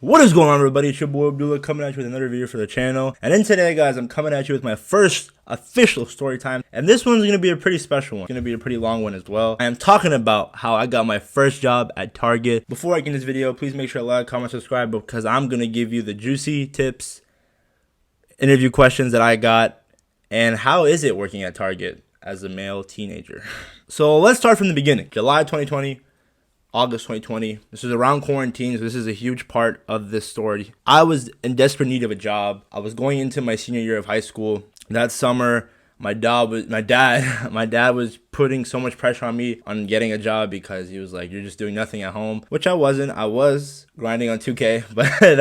What is going on, everybody? It's your boy Abdullah coming at you with another video for the channel. And then today, guys, I'm coming at you with my first official story time. And this one's going to be a pretty special one. It's going to be a pretty long one as well. I am talking about how I got my first job at Target. Before I get in this video, please make sure to like, comment, subscribe, because I'm going to give you the juicy tips, interview questions that I got, and how is it working at Target as a male teenager. So let's start from the beginning. July 2020. August 2020. This is around quarantine, so this is a huge part of this story. I was in desperate need of a job. I was going into my senior year of high school. That summer, my dad was putting so much pressure on me on getting a job because he was like, "You're just doing nothing at home," which I wasn't. I was grinding on 2K, but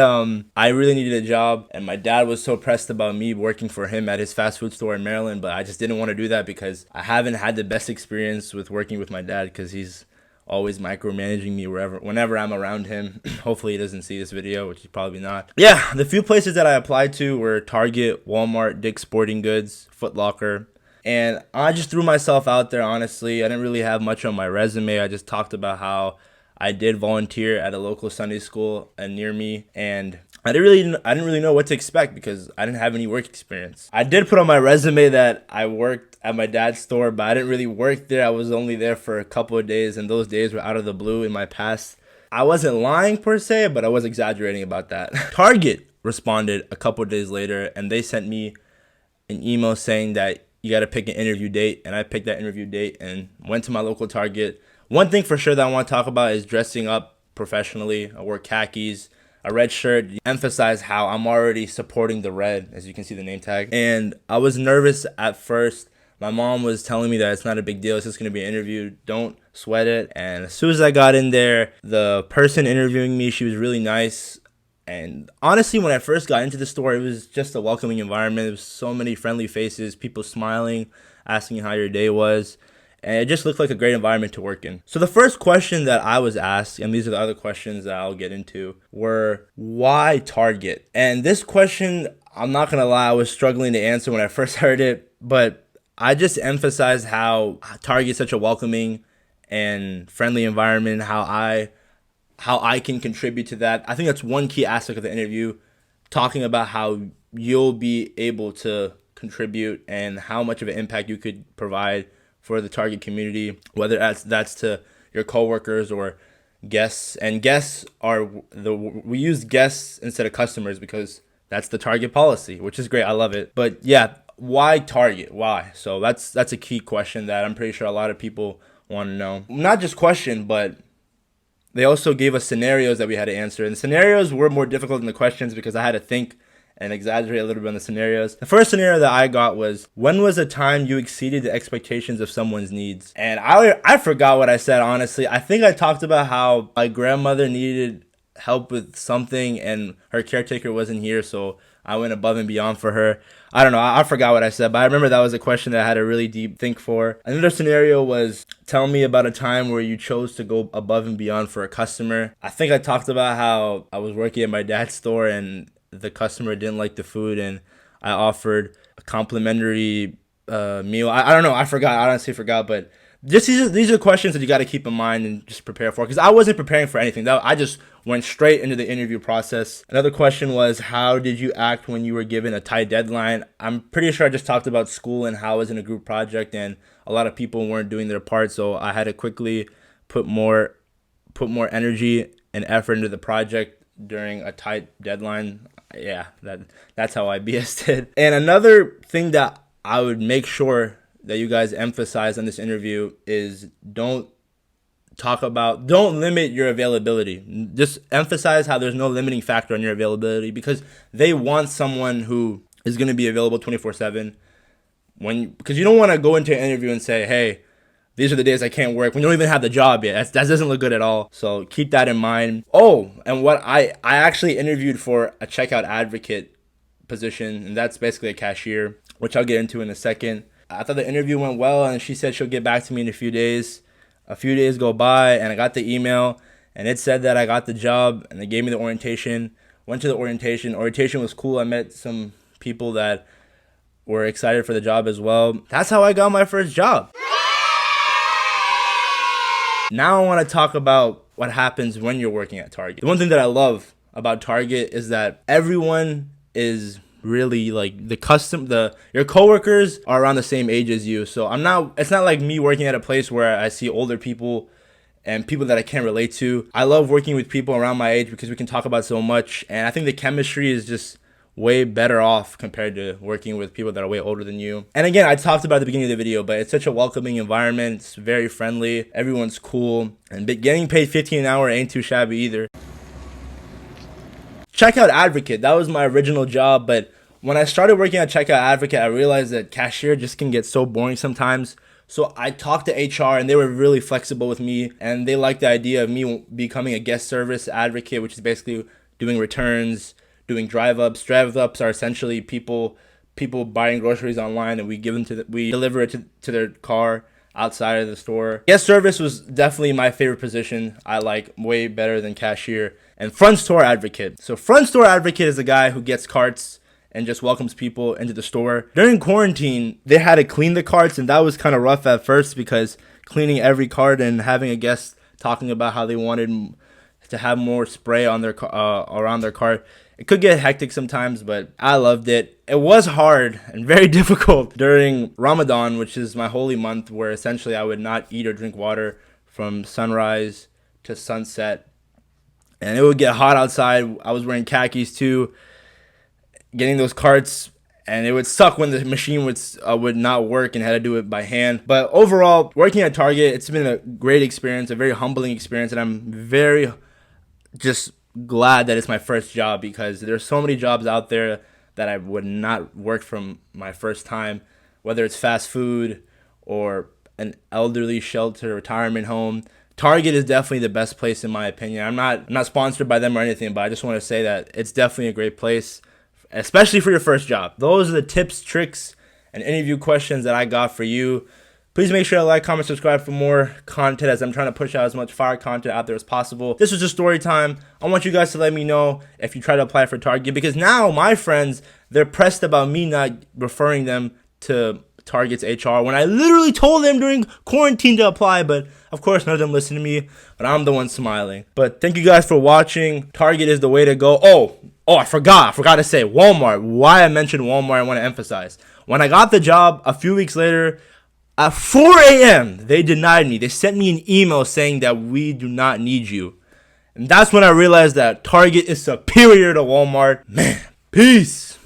I really needed a job, and my dad was so pressed about me working for him at his fast food store in Maryland, but I just didn't want to do that because I haven't had the best experience with working with my dad because he's always micromanaging me whenever I'm around him. Hopefully he doesn't see this video, which he's probably not. Yeah, the few places that I applied to were Target, Walmart, Dick's Sporting Goods, Foot Locker. And I just threw myself out there, honestly. I didn't really have much on my resume. I just talked about how I did volunteer at a local Sunday school near me, and I didn't really know what to expect because I didn't have any work experience. I did put on my resume that I worked at my dad's store, but I didn't really work there. I was only there for a couple of days, and those days were out of the blue in my past. I wasn't lying per se, but I was exaggerating about that. Target responded a couple of days later, and they sent me an email saying that you got to pick an interview date, and I picked that interview date and went to my local Target. One thing for sure that I want to talk about is dressing up professionally. I wore khakis, a red shirt, emphasize how I'm already supporting the red, as you can see the name tag. And I was nervous at first. My mom was telling me that it's not a big deal, it's just going to be an interview, don't sweat it. And as soon as I got in there, the person interviewing me, she was really nice. And honestly, when I first got into the store, it was just a welcoming environment. There was so many friendly faces, people smiling, asking how your day was. And it just looked like a great environment to work in. So the first question that I was asked, and these are the other questions that I'll get into, were why Target? And this question, I'm not going to lie, I was struggling to answer when I first heard it, but I just emphasized how Target is such a welcoming and friendly environment, how I can contribute to that. I think that's one key aspect of the interview, talking about how you'll be able to contribute and how much of an impact you could provide for the Target community, whether that's to your coworkers or guests. And guests we use guests instead of customers because that's the Target policy, which is great. I love it. But yeah, why Target? Why? So that's a key question that I'm pretty sure a lot of people want to know. Not just question, but they also gave us scenarios that we had to answer. And the scenarios were more difficult than the questions because I had to think and exaggerate a little bit on the scenarios. The first scenario that I got was, when was a time you exceeded the expectations of someone's needs? And I forgot what I said, honestly. I think I talked about how my grandmother needed help with something and her caretaker wasn't here, so I went above and beyond for her. I don't know, I forgot what I said, but I remember that was a question that I had a really deep think for. Another scenario was, tell me about a time where you chose to go above and beyond for a customer. I think I talked about how I was working at my dad's store and the customer didn't like the food and I offered a complimentary meal. I don't know, I honestly forgot, but just these are questions that you got to keep in mind and just prepare for, because I wasn't preparing for anything. I just went straight into the interview process. Another question was, how did you act when you were given a tight deadline? I'm pretty sure I just talked about school and how I was in a group project and a lot of people weren't doing their part, so I had to quickly put more energy and effort into the project during a tight deadline. Yeah, that's how I BS'd it. And another thing that I would make sure that you guys emphasize on this interview is don't limit your availability. Just emphasize how there's no limiting factor on your availability, because they want someone who is going to be available 24/7. Because you don't want to go into an interview and say, hey, these are the days I can't work, when you don't even have the job yet. That doesn't look good at all. So keep that in mind. Oh, and what I actually interviewed for a checkout advocate position, and that's basically a cashier, which I'll get into in a second. I thought the interview went well, and she said she'll get back to me in a few days. A few days go by, and I got the email, and it said that I got the job, and they gave me the orientation. Went to the orientation. Orientation was cool. I met some people that were excited for the job as well. That's how I got my first job. Now I want to talk about what happens when you're working at Target. The one thing that I love about Target is that everyone is really like your coworkers are around the same age as you. So it's not like me working at a place where I see older people and people that I can't relate to. I love working with people around my age because we can talk about so much, and I think the chemistry is just way better off compared to working with people that are way older than you. And again, I talked about at the beginning of the video, but it's such a welcoming environment. It's very friendly. Everyone's cool, and getting paid $15 an hour ain't too shabby either. Checkout advocate, that was my original job, but when I started working at checkout advocate, I realized that cashier just can get so boring sometimes. So I talked to HR, and they were really flexible with me, and they liked the idea of me becoming a guest service advocate, which is basically doing returns, doing drive-ups. Drive-ups are essentially people buying groceries online, and we deliver it to their car outside of the store. Guest service was definitely my favorite position. I like way better than cashier. And front store advocate. So front store advocate is a guy who gets carts and just welcomes people into the store. During quarantine, they had to clean the carts, and that was kind of rough at first because cleaning every cart and having a guest talking about how they wanted to have more spray on their around their cart, it could get hectic sometimes, but I loved it. It was hard and very difficult during Ramadan, which is my holy month, where essentially I would not eat or drink water from sunrise to sunset. And it would get hot outside. I was wearing khakis too, getting those carts, and it would suck when the machine would not work and had to do it by hand. But overall, working at Target, it's been a great experience, a very humbling experience, and I'm very just glad that it's my first job, because there's so many jobs out there that I would not work from my first time, whether it's fast food or an elderly shelter, retirement home. Target is definitely the best place in my opinion. I'm not sponsored by them or anything, but I just want to say that it's definitely a great place, especially for your first job. Those are the tips, tricks, and interview questions that I got for you. Please make sure to like, comment, subscribe for more content, as I'm trying to push out as much fire content out there as possible. This was just story time. I want you guys to let me know if you try to apply for Target, because now my friends, they're pressed about me not referring them to Target's HR when I literally told them during quarantine to apply, but of course none of them listen to me, but I'm the one smiling. But thank you guys for watching. Target is the way to go. Oh, I forgot to say Walmart. Why I mentioned Walmart, I want to emphasize. When I got the job a few weeks later, at 4 a.m., they denied me. They sent me an email saying that we do not need you. And that's when I realized that Target is superior to Walmart. Man, peace.